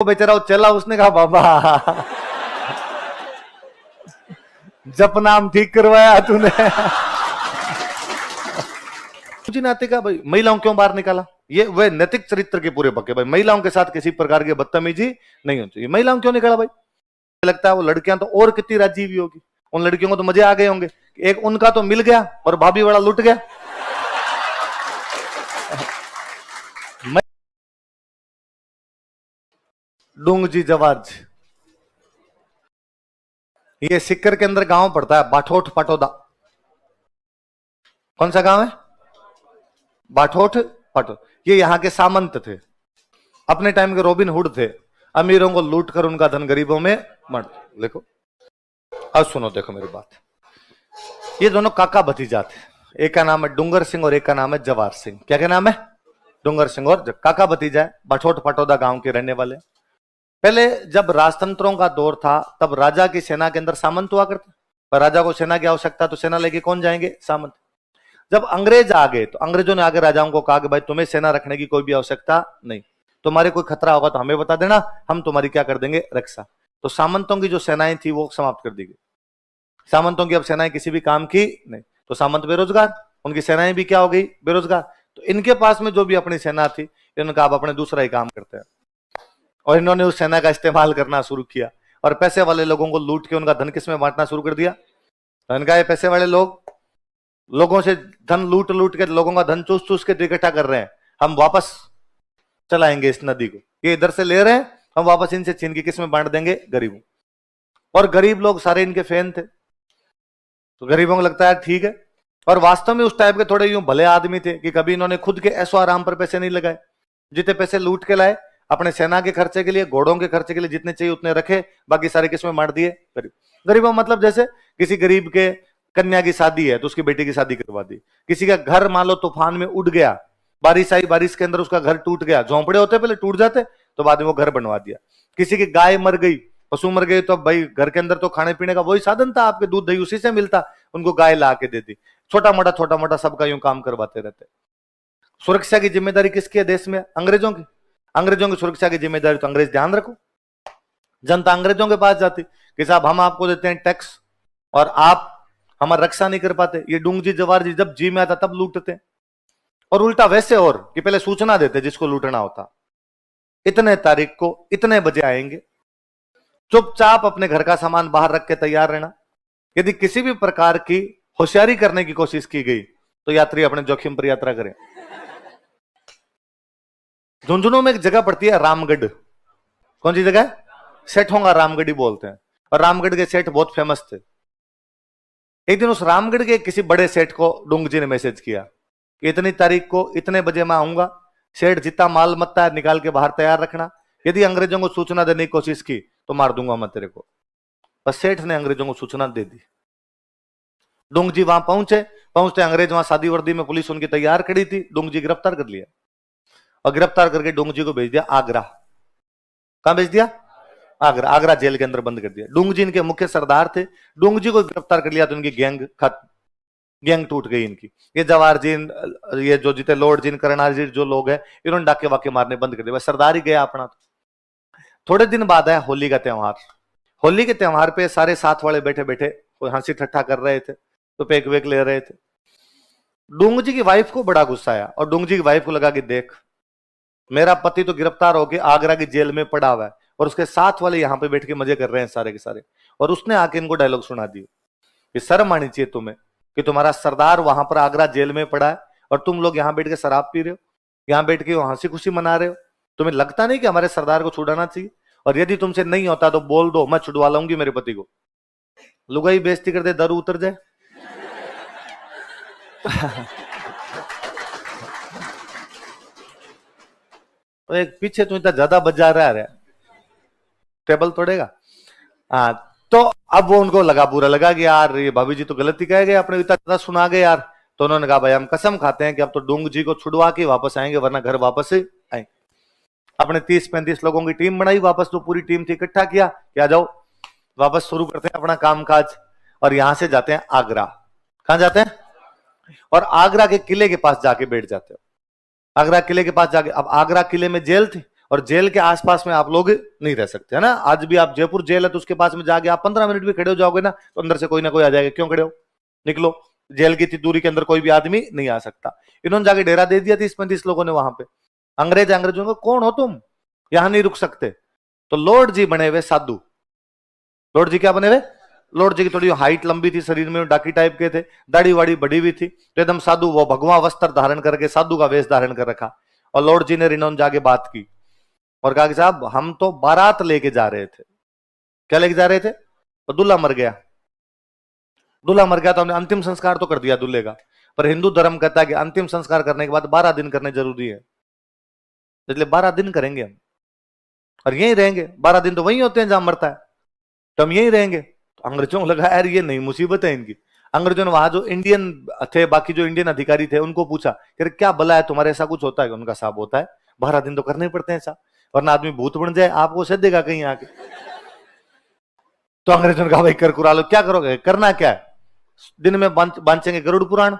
वो बेचारा वो चला, उसने कहा बाबा जप नाम ठीक करवाया तूने। मुझे नाते का भाई महिलाओं क्यों बाहर निकाला, ये वे नैतिक चरित्र के पूरे पक्के भाई, महिलाओं के साथ किसी प्रकार की बदतमीजी नहीं होती। महिलाओं क्यों निकाला भाई, लगता है वो लड़कियां तो और कितनी राजी भी होगी, उन लड़कियों को तो मजे आ गए होंगे, एक उनका तो मिल गया और भाभी वाला लुट गया। डूंगजी जवाज, ये सिक्कर के अंदर गांव पड़ता है, बाठोट पाटोदा। कौन सा गांव है? बाठोट पाटोदा। ये यहाँ के सामंत थे, अपने टाइम के रॉबिन हुड थे, अमीरों को लूट कर उनका धन गरीबों में बांट। देखो अब सुनो, देखो मेरी बात, ये दोनों काका भतीजा थे, एक का नाम है डूंगर सिंह और एक का नाम है जवार सिंह। क्या क्या नाम है? डूंगर सिंह और काका भतीजा है, बाठोट पाटोदा गांव के रहने वाले। पहले जब राजतंत्रों का दौर था तब राजा की सेना के अंदर सामंत हुआ करते, पर राजा को सेना की आवश्यकता तो सेना लेके कौन जाएंगे? सामंत। जब अंग्रेज आ गए तो अंग्रेजों ने आगे राजाओं को कहा कि भाई तुम्हें सेना रखने की कोई भी आवश्यकता नहीं, तुम्हारे कोई खतरा होगा तो हमें बता देना, हम तुम्हारी क्या कर देंगे? रक्षा। तो सामंतों की जो सेनाएं थी वो समाप्त कर दी गई, सामंतों की अब सेनाएं किसी भी काम की नहीं, तो सामंत बेरोजगार, उनकी सेनाएं भी क्या हो गई? बेरोजगार। तो इनके पास में जो भी अपनी सेना थी, इन्होंने कहा अपने दूसरा ही काम करते हैं, और इन्होंने उस सेना का इस्तेमाल करना शुरू किया और पैसे वाले लोगों को लूट के उनका धन किसमें बांटना शुरू कर दिया? धन का, ये पैसे वाले लोग लोगों से धन लूट लूट के, लोगों का धन चूस चूस के इकट्ठा कर रहे हैं, हम वापस चलाएंगे इस नदी को, ये इधर से ले रहे हैं, हम वापस इनसे छीन के किसमें बांट देंगे? गरीबों। और गरीब लोग सारे इनके फैन थे, तो गरीबों को लगता है ठीक है। और वास्तव में उस टाइप के थोड़े यूं भले आदमी थे कि कभी इन्होंने खुद के ऐसो आराम पर पैसे नहीं लगाए, जितने पैसे लूट के लाए अपने सेना के खर्चे के लिए, घोड़ों के खर्चे के लिए जितने चाहिए उतने रखे, बाकी सारे किसमें बांट दिए? गरीब। गरीबों मतलब जैसे किसी गरीब के कन्या की शादी है तो उसकी बेटी की शादी करवा दी, किसी का घर मान लो तूफान में उड़ गया, बारिश आई, बारिश के अंदर उसका घर टूट गया, झोंपड़े होते पहले टूट जाते, तो बाद में वो घर बनवा दिया। किसी की गाय मर गई, पशु मर गए, तो भाई घर के अंदर तो खाने पीने का वही साधन था, आपके दूध दही उसी से मिलता, उनको गाय ला के दे दी। छोटा मोटा सबका यूं काम करवाते रहते। सुरक्षा की जिम्मेदारी किसकी है देश में? अंग्रेजों की। अंग्रेजों की सुरक्षा की जिम्मेदारी तो अंग्रेज ध्यान रखो। जनता अंग्रेजों के पास जाती कि साहब हम आपको देते हैं टैक्स और आप हमारी रक्षा नहीं कर पाते। ये डूंगजी जवार जी जब जी में आता तब लूटते, और उल्टा वैसे और कि पहले सूचना देते जिसको लूटना होता, इतने तारीख को इतने बजे आएंगे, चुपचाप अपने घर का सामान बाहर रख के तैयार रहना, यदि किसी भी प्रकार की होशियारी करने की कोशिश की गई तो यात्री अपने जोखिम पर यात्रा करें। झुंझुनू में एक जगह पड़ती है रामगढ़, कौन सी जगह? सेठों का रामगढ़ी बोलते हैं, और रामगढ़ के सेठ बहुत फेमस थे। एक दिन उस रामगढ़ के किसी बड़े सेठ को डूंगजी ने मैसेज किया कि इतनी तारीख को इतने बजे मैं आऊंगा, सेठ जितना माल मत्ता है निकाल के बाहर तैयार रखना, यदि अंग्रेजों को सूचना देने की कोशिश की तो मार दूंगा मैं तेरे को। बस सेठ ने अंग्रेजों को सूचना दे दी। डूंगजी वहां पहुंचते अंग्रेज वहां सादी वर्दी में, पुलिस उनकी तैयार खड़ी थी, डूंगजी गिरफ्तार कर लिया और गिरफ्तार करके डूंगजी को भेज दिया आगरा। कहां भेज दिया? आगरा। आगरा जेल के अंदर बंद कर दिया। डूंगजी इनके मुख्य सरदार थे, डूंगजी को गिरफ्तार कर लिया तो इनकी गैंग खत्म, गैंग टूट गई इनकी। ये जवाहर जी, ये जो जीते लॉर्ड जी, करनाल जी जो लोग हैं, इन्होंने डाके वाके मारने बंद कर दिया, सरदार ही गया अपना। थोड़े दिन बाद आया होली का त्योहार। होली के त्योहार पे सारे साथ वाले बैठे बैठे कोई हंसी ठट्ठा कर रहे थे, तो पेक वेक ले रहे थे। डूंगजी की वाइफ को बड़ा गुस्सा आया और डूंगजी की वाइफ को लगा कि देख मेरा पति तो गिरफ्तार होकर आगरा की जेल में पड़ा हुआ है और उसके साथ वाले यहां पे बैठ के मजे कर रहे हैं सारे के सारे। और उसने आके इनको डायलॉग सुना दिए कि शर्म आनी चाहिए तुम्हें कि तुम्हारा सरदार वहां पर आगरा जेल में पड़ा है और तुम लोग यहां बैठ के शराब पी रहे हो, यहां बैठ के हंसी खुशी मना रहे हो। तुम्हें लगता नहीं कि हमारे सरदार को छुड़ाना चाहिए? और यदि तुमसे नहीं होता तो बोल दो, मैं छुड़वा लाऊंगी मेरे पति को। लुगाई बेइज्जती कर दे, दर उतर जाए। तो एक पीछे तो इतना ज्यादा बजा रहा है, टेबल तोड़ेगा। हाँ, तो अब वो उनको लगा, बुरा लगा कि यार ये भाभी जी तो गलती कह गए, अपने इतना ज्यादा सुना गए यार। तो उन्होंने कहा भाई हम कसम खाते हैं कि अब तो डूंग जी को छुड़वा के वापस आएंगे, वरना घर वापस आएंगे। अपने 30-35 लोगों की टीम बनाई, वापस तो पूरी टीम थी, इकट्ठा किया कि आ जाओ वापस शुरू करते हैं अपना कामकाज। और यहां से जाते हैं आगरा। कहां जाते हैं? और आगरा के किले के पास जाके बैठ जाते हो। आगरा किले के पास जाके, अब आगरा किले में जेल थी और जेल के आसपास में आप लोग नहीं रह सकते, है ना। आज भी आप जयपुर जेल है तो उसके पास में जाके आप 15 मिनट भी खड़े हो जाओगे ना तो अंदर से कोई ना कोई आ जाएगा, क्यों खड़े हो, निकलो। जेल की इतनी दूरी के अंदर कोई भी आदमी नहीं आ सकता। इन्होंने जाके डेरा दे दिया 30-35 लोगों ने वहां पे। अंग्रेजों को, कौन हो तुम, यहां नहीं रुक सकते। तो लॉर्ड जी बने हुए साधु। लॉर्ड जी क्या बने हुए, लॉर्ड जी की थोड़ी हाइट लंबी थी, शरीर में डाकी टाइप के थे, दाढ़ी वाड़ी बड़ी हुई थी, तो एकदम साधु, वो भगवा वस्त्र धारण करके साधु का वेश धारण कर रखा। और लॉर्ड जी ने रिनोन जाके बात की और कहा कि साहब हम तो बारात लेके जा रहे थे। क्या लेके जा रहे थे, तो दूल्हा मर गया। दूल्हा मर गया तो हमने अंतिम संस्कार तो कर दिया दूल्हे का, पर हिंदू धर्म कहता है कि अंतिम संस्कार करने के बाद 12 दिन करने जरूरी है, इसलिए 12 दिन करेंगे हम और यहीं रहेंगे। 12 दिन तो वहीं होते हैं जहां मरता है, तो हम यहीं रहेंगे। तो अंग्रेजों को लगा यार ये नई मुसीबत है इनकी। अंग्रेजों ने वहां जो इंडियन थे, बाकी जो इंडियन अधिकारी थे, उनको पूछा कि क्या भला है तुम्हारे, ऐसा कुछ होता है? उनका साहब होता है, 12 दिन तो करने ही पड़ते हैं साहब, वरना आदमी भूत बन जाए, आपको सदेगा कहीं आके। तो अंग्रेजों ने कहा भाई कर कुरा लो, क्या करोगे, करना क्या है? दिन में बांचेंगे गरुड़ पुराण,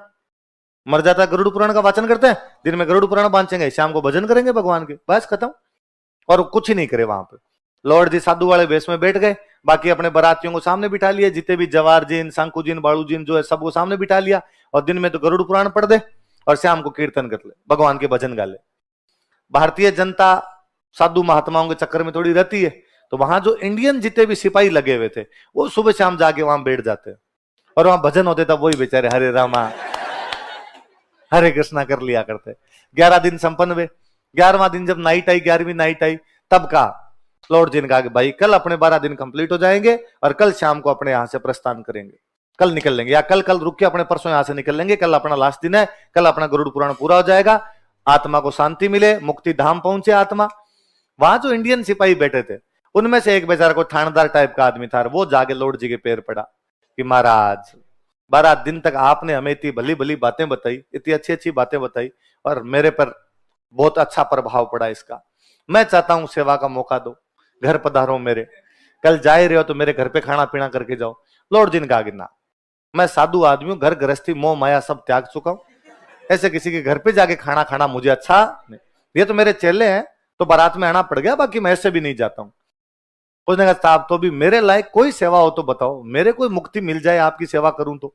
मर जाता है गरुड़ पुराण का वाचन करते हैं, दिन में गरुड़ पुराण बांचेंगे, शाम को भजन करेंगे भगवान के, बस खत्म। और कुछ ही नहीं करे वहां पे। लॉर्ड जी साधु वाले वेश में बैठ गए, बाकी अपने बारातियों को सामने बिठा लिया, जितने भी जवार जिन, शंकु जिन, बाड़ू जिन जो है सबको सामने बिठा लिया, और दिन में तो गरुड़ पुराण पढ़ दे और शाम को कीर्तन कर ले, भगवान के भजन गा ले। भारतीय जनता साधु महात्माओं के चक्कर में थोड़ी रहती है, तो वहां जो इंडियन जितने भी सिपाही लगे हुए थे वो सुबह शाम जाके वहां बैठ जाते और वहां भजन होते, तब वही बेचारे हरे रामा हरे कृष्णा कर लिया करते। 11 दिन संपन्न हुए। 11वां दिन जब नाइट आई, 11वीं नाइट आई, तब का लॉर्ड जी ने कहा कि भाई कल अपने 12 दिन कंप्लीट हो जाएंगे और कल शाम को अपने यहां से प्रस्थान करेंगे, कल निकल लेंगे, या कल रुक के अपने परसों यहां से निकल लेंगे, कल अपना लास्ट दिन है, कल अपना गरुड़ पुराण पूरा हो जाएगा, आत्मा को शांति मिले, मुक्ति धाम पहुंचे आत्मा। वहां जो इंडियन सिपाही बैठे थे उनमें से एक बेचारा को थानेदार टाइप का आदमी था, वो जाके लॉर्ड जी के पैर पड़ा कि महाराज 12 दिन तक आपने हमें इतनी भली भली बातें बताई, इतनी अच्छी अच्छी बातें बताई, और मेरे पर बहुत अच्छा प्रभाव पड़ा इसका। मैं चाहता हूं सेवा का मौका दो, घर पधारो मेरे, कल जा रहे हो तो मेरे घर पे खाना पीना करके जाओ। लॉर्ड जी ने कहा कि ना, मैं साधु आदमी हूं, घर गृहस्थी मोह माया सब त्याग चुका हूं, ऐसे किसी के घर पे जाके खाना खाना मुझे अच्छा नहीं। ये तो मेरे चेले हैं तो बारात में आना पड़ गया, बाकी मैं ऐसे भी नहीं जाता हूं। उसने कहा साहब तो भी मेरे लायक कोई सेवा हो तो बताओ, मेरे कोई मुक्ति मिल जाए आपकी सेवा करूं तो।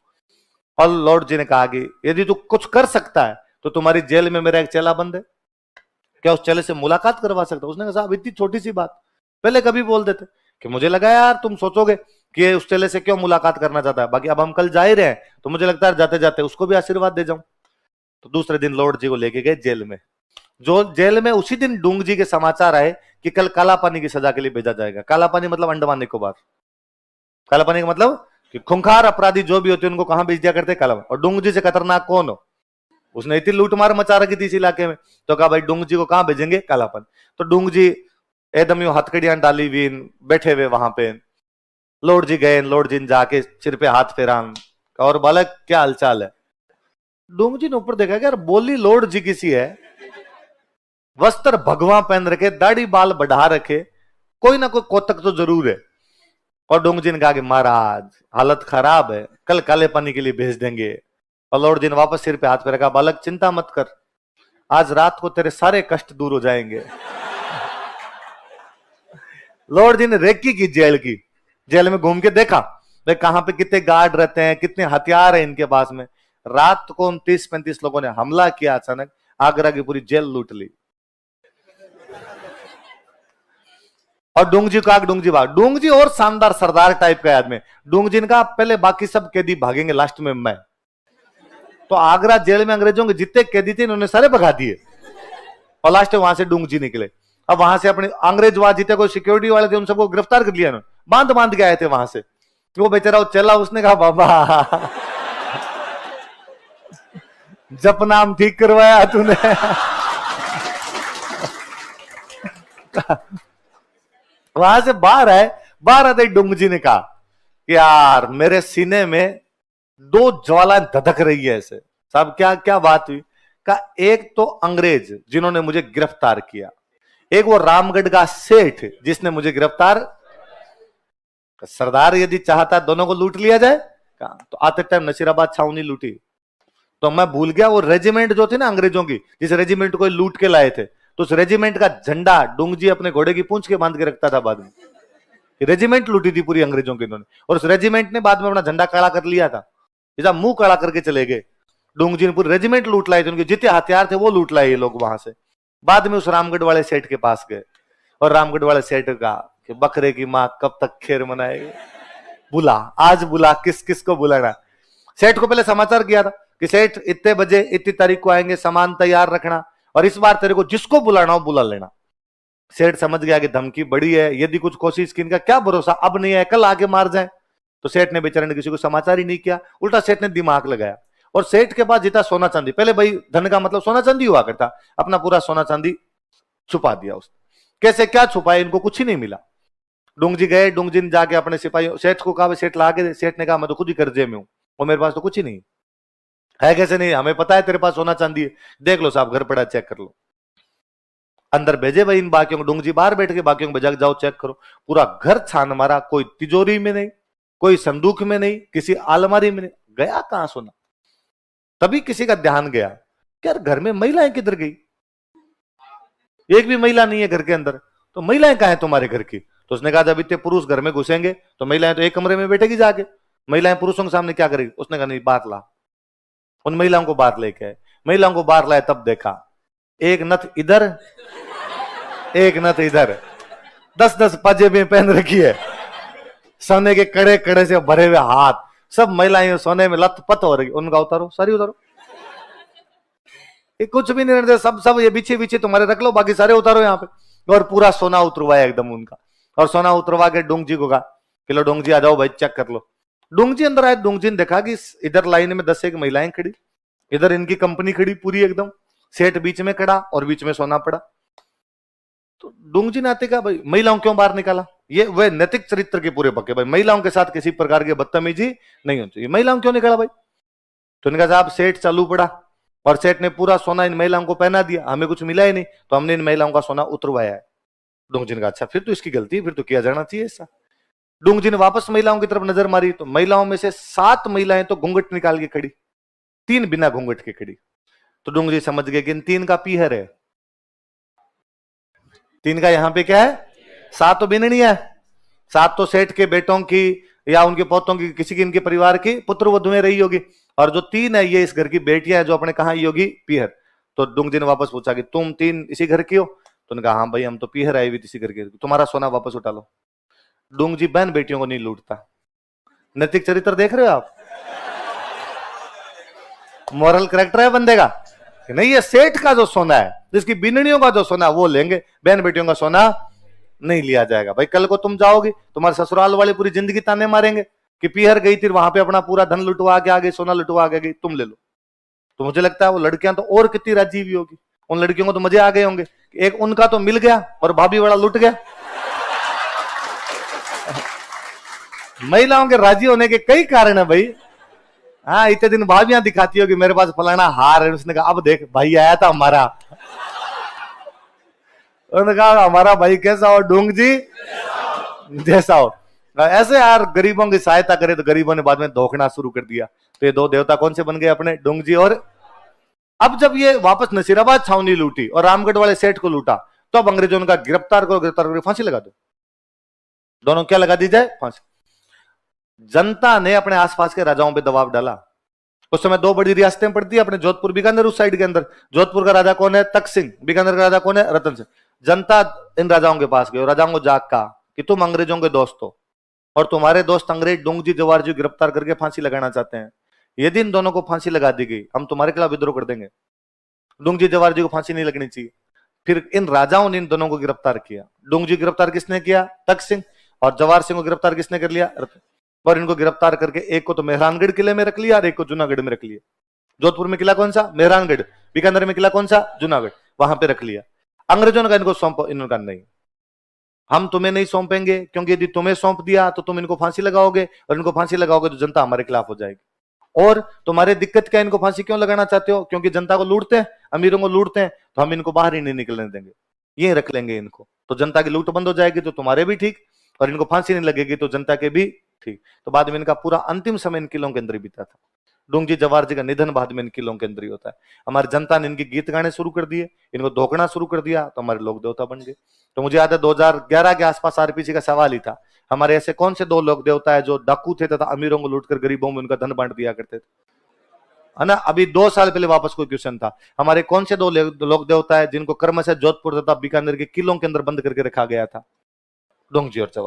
और लॉर्ड जी ने कहा कि यदि तू कुछ कर सकता है तो तुम्हारी जेल में मेरा एक चेला बंद है, क्या उस चेले से मुलाकात करवा सकता? उसने कहा साहब इतनी छोटी सी बात पहले कभी बोल देते, कि मुझे लगा यार तुम सोचोगे कि उस चेले से क्यों मुलाकात करना चाहता है, बाकी अब हम कल जा ही रहे हैं तो मुझे लगता है जाते जाते उसको भी आशीर्वाद दे जाऊं। तो दूसरे दिन लॉर्ड जी को लेके गए जेल में। जो जेल में उसी दिन डूंग जी के समाचार आए कि कल काला पानी की सजा के लिए भेजा जाएगा। काला पानी मतलब अंडमान निकोबार। काला पानी का मतलब कि खूंखार अपराधी जो भी होते उनको कहां भेज दिया करते, काला। और डूंग जी से खतरनाक कौन हो, उसने इतनी लूटमार मचा रखी थी इस इलाके में, तो कहा भाई डूंग जी को कहां भेजेंगे, कालापन। तो डूंग जी एकदम यूं हथकड़ियां डाली हुई बैठे हुए वहां पे। लॉर्ड जी गए, लॉर्ड जी ने जाके सिर पे हाथ फेरान, और बालक क्या हालचाल है? डूंग जी ने ऊपर देखा कि यार बोली लॉर्ड जी किसी है, वस्त्र भगवा पहन रखे, दाढ़ी बाल बढ़ा रखे, कोई ना कोई कोतक तो जरूर है। और डूंग जी ने कहा कि महाराज हालत खराब है, कल काले पानी के लिए भेज देंगे। और लॉर्ड जी ने वापस सिर पे हाथ पे रखा, बालक चिंता मत कर, आज रात को तेरे सारे कष्ट दूर हो जाएंगे। लॉर्ड जी ने रेकी की जेल की, जेल में घूम के देखा भाई कहां पे कितने गार्ड रहते हैं, कितने हथियार है इनके पास में। रात को 30-35 लोगों ने हमला किया, अचानक आगरा की पूरी जेल लूट ली। और डूंग जी का डूंग जी भाग, डूंग जी और शानदार सरदार टाइप का आदमी। डूंग जी ने कहा पहले बाकी सब कैदी भागेंगे, लास्ट में मैं। तो आगरा जेल में अंग्रेजों के जितने कैदी थे इन्होंने सारे भगा दिए, और लास्ट में वहां से डूंग जी निकले। अब वहां से अपने अंग्रेज वहां जितने कोई सिक्योरिटी वाले थे उन सबको गिरफ्तार कर लिया इन्होंने, बांध बांध के आए थे वहां से। वो बेचारा वो चला, उसने कहा बाबा जप नाम ठीक करवाया तूने। वहां से बाहर आए, बाहर आते डूंग जी ने कहा कि यार मेरे सीने में 2 ज्वाला धधक रही है ऐसे। साहब क्या क्या बात हुई? का एक तो अंग्रेज जिन्होंने मुझे गिरफ्तार किया, एक वो रामगढ़ का सेठ जिसने मुझे गिरफ्तार। सरदार यदि चाहता दोनों को लूट लिया जाए, तो आते टाइम नसीराबाद छावनी लूटी। तो मैं भूल गया वो रेजिमेंट जो थी ना अंग्रेजों की, जिस रेजिमेंट को लूट के लाए थे, तो उस रेजिमेंट का झंडा डोंगजी अपने घोड़े की पूंछ के बांध के रखता था बाद में। रेजिमेंट लूटी थी पूरी अंग्रेजों की इन्होंने, और उस रेजिमेंट ने बाद में अपना झंडा काला कर लिया था। जैसा मुंह काला करके चले गए, डोंगजी ने पूरी रेजिमेंट लूट लाई थी, उनके जितने हथियार थे वो लूट लाए ये लोग वहां से। बाद में उस रामगढ़ वाले सेठ के पास गए, और रामगढ़ वाले सेठ का कि बकरे की माँ कब तक खैर मनाएगी, बुला आज बुला, किस किस को बुलाना। सेठ को पहले समाचार किया था कि सेठ इतने बजे इतनी तारीख को आएंगे, सामान तैयार रखना, और इस बार तेरे को जिसको बुलाना हो बुला लेना। सेठ समझ गया कि धमकी बड़ी है, यदि कुछ कोशिश की, इनका क्या भरोसा, अब नहीं है कल आगे मार जाए। तो सेठ ने बेचारे ने किसी को समाचार ही नहीं किया, उल्टा सेठ ने दिमाग लगाया। और सेठ के पास जितना सोना चांदी, पहले भाई धन का मतलब सोना चांदी हुआ करता, अपना पूरा सोना चांदी छुपा दिया उसने। कैसे क्या छुपाया, इनको कुछ ही नहीं मिला। डोंगजी गए, डोंगजी ने जाके अपने सिपाही सेठ को कहा, सेठ ला के। सेठ ने कहा मैं तो खुद ही कर्जे में हूं और मेरे पास तो कुछ ही नहीं है। कैसे नहीं, हमें पता है तेरे पास सोना चांदी है, देख लो साहब घर पड़ा, चेक कर लो। अंदर भेजे भाई इन बाकियों को, डोंगजी बाहर बैठ के बाकियों को भेजा, जाओ चेक करो। पूरा घर छान मारा, कोई तिजोरी में नहीं, कोई संदूक में नहीं, किसी अलमारी में नहीं, गया कहां सोना। तभी किसी का ध्यान गया कि यार घर में महिलाएं किधर गई, एक भी महिला नहीं है घर के अंदर, तो महिलाएं कहां है तुम्हारे घर की। तो उसने कहा जब इतने पुरुष घर में घुसेंगे तो महिलाएं तो एक कमरे में बैठेगी जाके, महिलाएं पुरुषों के सामने क्या करेगी। उसने कहा नहीं बात ला, उन महिलाओं को बाहर लेके आए, महिलाओं को बाहर लाए, तब देखा एक नथ इधर एक नथ इधर, 10-10 पाजेबें पहन रखी है, सोने के कड़े कड़े से भरे हुए हाथ, सब महिलाएं सोने में लथपथ हो रही। उनका उतारो, सारी उतारो, ये कुछ भी नहीं रहते, सब सब ये बीचे बीचे तुम्हारे रख लो, बाकी सारे उतारो यहाँ पे। और पूरा सोना उतरवाया एकदम उनका, और सोना उतरवा के डोंगजी को कहा कि लो डोंगजी आ जाओ भाई चेक कर लो। डोंगजी अंदर आए, डोंगजी ने देखा कि इधर लाइन में 10 एक महिलाएं खड़ी, इधर इनकी कंपनी खड़ी पूरी एकदम, सेठ बीच में खड़ा और बीच में सोना पड़ा। तो डोंगजी ने आते कहा भाई महिलाओं क्यों बाहर निकाला, ये वे नैतिक चरित्र के पूरे पक्के, भाई महिलाओं के साथ किसी प्रकार की बदतमीजी नहीं होती, ये महिलाओं क्यों निकाला भाई। तो उन्होंने कहा साहब सेठ चालू पड़ा और सेठ ने पूरा सोना इन महिलाओं को पहना दिया, हमें कुछ मिला ही नहीं, तो हमने इन महिलाओं का सोना उतरवाया है। डोंगजी ने कहा अच्छा फिर तो इसकी गलती, फिर तो किया जाना चाहिए ऐसा। डोंगजी ने वापस महिलाओं की तरफ नजर मारी, तो महिलाओं में से 7 महिलाएं तो घूंघट निकाल के खड़ी, 3 बिना घूंघट के खड़ी। तो डोंगजी समझ गए कि इन 3 का पीहर है, 3 का यहां पे क्या है, 7 तो बिननी है, 7 तो सेठ के बेटों की या उनके पोतों की, किसी की इनके परिवार की पुत्र वधुएं रही होगी, और जो 3 है ये इस घर की बेटियां है जो अपने कहा योगी पीहर। तो डोंगजी ने वापस पूछा कि तुम 3 इसी घर की हो। तो उन्होंने कहा हाँ भाई हम तो पीहर आए हुए इसी घर के, तुम्हारा सोना वापस उठा लो। डोंगजी बहन बेटियों को नहीं लूटता। नैतिक चरित्र देख रहे हो आप, मॉरल कैरेक्टर है बंदे का कि नहीं, ये सेठ का जो सोना है, जिसकी बिननियों का जो सोना वो लेंगे, बहन बेटियों का सोना नहीं लिया जाएगा। भाई कल को तुम जाओगे, तुम्हारे ससुराल वाले पूरी जिंदगी ताने मारेंगे कि पीहर गई थी वहां पे अपना पूरा धन लुटवा के आ गई, सोना लुटवा के गई, तुम ले लो। तो मुझे लगता है वो लड़कियां तो और कितनी राजी हुई होगी, उन लड़कियों को तो मजे आ गए होंगे, एक उनका तो मिल गया और भाभी वाला लुट गया। महिलाओं के राजी होने के कई कारण है भाई। हाँ इतने दिन भाभियां दिखाती हो कि मेरे पास फलाना हार है, उसने कहा अब देख भाई आया था हमारा, उन्होंने कहा हमारा भाई कैसा हो, डोंगजी जैसा हो। ऐसे यार गरीबों की सहायता करे तो गरीबों ने बाद में धोखना शुरू कर दिया। तो ये 2 देवता कौन से बन गए अपने, डोंगजी और। अब जब ये वापस नसीराबाद छावनी लूटी और रामगढ़ वाले सेठ को लूटा, तो अब अंग्रेजों ने कहा गिरफ्तार करो, गिरफ्तार करके फांसी लगा दो। दोनों क्या लगा दी जाए, फांसी। जनता ने अपने आसपास के राजाओं पे दबाव डाला। उस समय 2 बड़ी रियासतें पड़ती है अपने, जोधपुर बीकानेर उस साइड के अंदर। जोधपुर का राजा कौन है, तख्त सिंह, बीकानेर का राजा कौन है, रतन सिंह। जनता इन राजाओं के पास गई, राजाओं को जाग कहा कि तुम अंग्रेजों के दोस्त हो और तुम्हारे दोस्त अंग्रेज डोंगजी जवारजी गिरफ्तार करके फांसी लगाना चाहते हैं, यदि इन दोनों को फांसी लगा दी गई हम तुम्हारे खिलाफ विद्रोह कर देंगे, डोंगजी जवारजी को फांसी नहीं लगनी चाहिए। फिर इन राजाओं ने इन दोनों को गिरफ्तार किया। डोंगजी गिरफ्तार किसने किया, तख्त सिंह, और जवाहर सिंह को गिरफ्तार किसने कर लिया, रतन। और इनको गिरफ्तार करके एक को तो मेहरानगढ़ किले में रख लिया और एक को जूनागढ़ में रख लिया। जोधपुर में किला कौन सा, मेहरानगढ़, बीकानेर में किला कौन सा, जूनागढ़, वहां पे रख लिया। अंग्रेजों ने कहा इनको सौंपो, इन्होंने कहा नहीं हम तुम्हें नहीं सौंपेंगे, क्योंकि यदि तुम्हें सौंप दिया तो तुम इनको फांसी लगाओगे, और इनको फांसी लगाओगे तो जनता हमारे खिलाफ हो जाएगी। और तुम्हारे दिक्कत क्या, इनको फांसी क्यों लगाना चाहते हो, क्योंकि जनता को लूटते हैं, अमीरों को लूटते हैं, तो हम इनको बाहर ही नहीं निकलने देंगे, ये रख लेंगे इनको, तो जनता की लूट बंद हो जाएगी, तो तुम्हारे भी ठीक, और इनको फांसी नहीं लगेगी तो जनता के भी ठीक। तो बाद में इनका पूरा अंतिम समय इन किलों के अंदर ही बीता था। डोंगजी जवाहर जी का निधन बाद में इन किलों के अंदर ही होता है। हमारी जनता ने इनके गीत गाने शुरू कर दिए, इनको धोखना शुरू कर दिया, तो हमारे लोक देवता बन गए। तो मुझे याद है 2011 के आसपास आरपीसी का सवाल ही था, हमारे ऐसे कौन से 2 लोक देवता है जो डाकू थे तथा अमीरों को लूटकर गरीबों में उनका धन बांट दिया करते थे, है ना। अभी 2 साल पहले वापस कोई क्वेश्चन था, हमारे कौन से 2 लोक देवता है जिनको कर्म से जोधपुर तथा बीकानेर के किलों के अंदर बंद करके रखा गया था? डोंगजी और जवाहर।